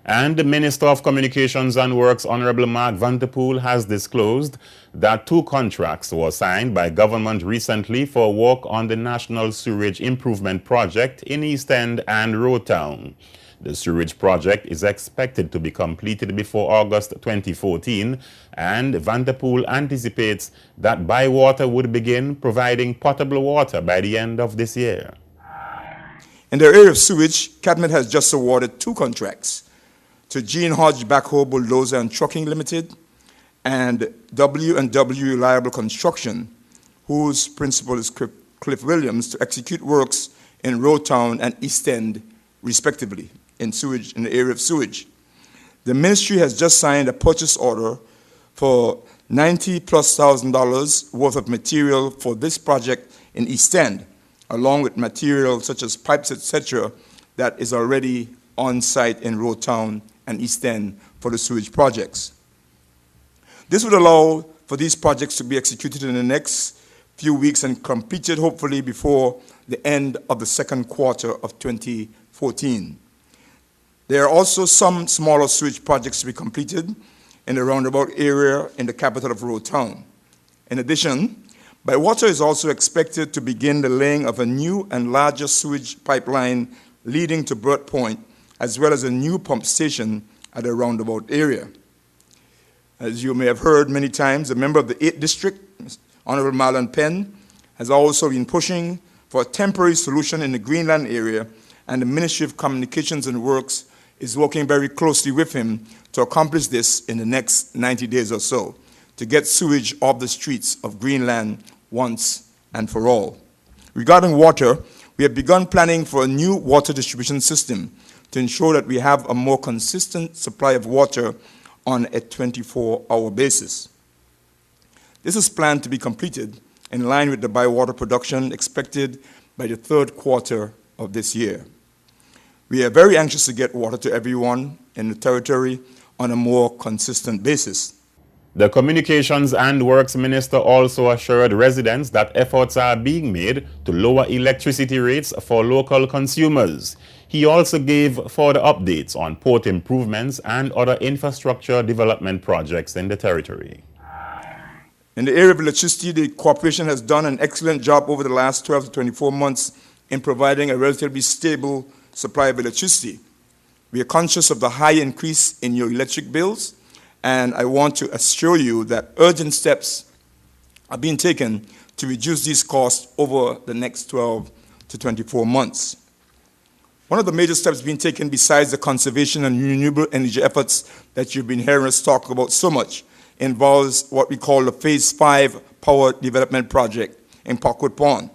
And the Minister of Communications and Works, Honorable Mark Vanterpool, has disclosed that 2 contracts were signed by government recently for work on the National Sewerage Improvement Project in East End and Roadtown. The sewerage project is expected to be completed before August 2014, and Vanterpool anticipates that Bywater would begin providing potable water by the end of this year. In the area of sewage, Cabinet has just awarded 2 contracts to Gene Hodge Backhoe Bulldozer and Trucking Limited and W&W Reliable Construction, whose principal is Cliff Williams, to execute works in Roadtown and East End, respectively, in the area of sewage. The ministry has just signed a purchase order for $90,000+ worth of material for this project in East End, along with material such as pipes, etc., that is already on site in Roadtown and East End for the sewage projects. This would allow for these projects to be executed in the next few weeks and completed hopefully before the end of the second quarter of 2014. There are also some smaller sewage projects to be completed in the roundabout area in the capital of Roadtown. In addition, Bywater is also expected to begin the laying of a new and larger sewage pipeline leading to Burt Point, as well as a new pump station at the roundabout area. As you may have heard many times, a member of the 8th District, Honorable Marlon Penn, has also been pushing for a temporary solution in the Greenland area, and the Ministry of Communications and Works is working very closely with him to accomplish this in the next 90 days or so, to get sewage off the streets of Greenland once and for all. Regarding water, we have begun planning for a new water distribution system to ensure that we have a more consistent supply of water on a 24-hour basis. This is planned to be completed in line with the Bywater production expected by the 3rd quarter of this year. We are very anxious to get water to everyone in the territory on a more consistent basis. The Communications and Works Minister also assured residents that efforts are being made to lower electricity rates for local consumers. He also gave further updates on port improvements and other infrastructure development projects in the territory. In the area of electricity, the corporation has done an excellent job over the last 12 to 24 months in providing a relatively stable supply of electricity. We are conscious of the high increase in your electric bills, and I want to assure you that urgent steps are being taken to reduce these costs over the next 12 to 24 months. One of the major steps being taken besides the conservation and renewable energy efforts that you've been hearing us talk about so much involves what we call the Phase 5 Power Development Project in Parkwood Pond.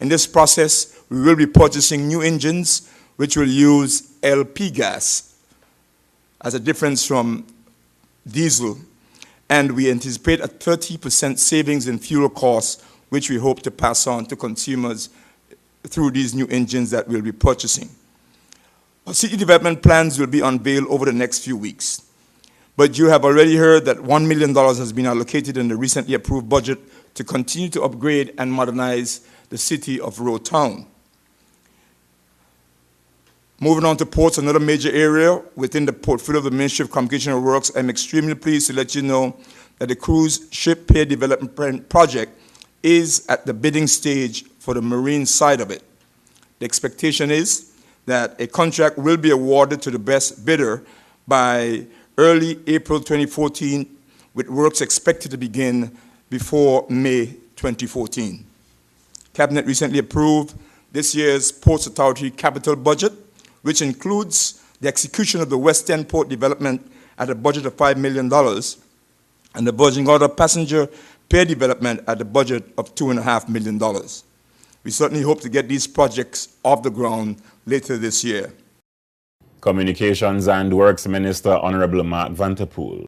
In this process, we will be purchasing new engines which will use LP gas as a difference from diesel, and we anticipate a 30% savings in fuel costs, which we hope to pass on to consumers through these new engines that we'll be purchasing. Our city development plans will be unveiled over the next few weeks, but you have already heard that $1 million has been allocated in the recently approved budget to continue to upgrade and modernize the city of Roadtown. Moving on to ports, another major area within the portfolio of the Ministry of Communications and Works, I'm extremely pleased to let you know that the cruise ship pier development project is at the bidding stage for the marine side of it. The expectation is that a contract will be awarded to the best bidder by early April 2014, with works expected to begin before May 2014. Cabinet recently approved this year's Ports Authority capital budget, which includes the execution of the West End Port development at a budget of $5 million and the Virgin Gorda passenger pier development at a budget of $2.5 million. We certainly hope to get these projects off the ground later this year. Communications and Works Minister Honorable Mark Vanterpool.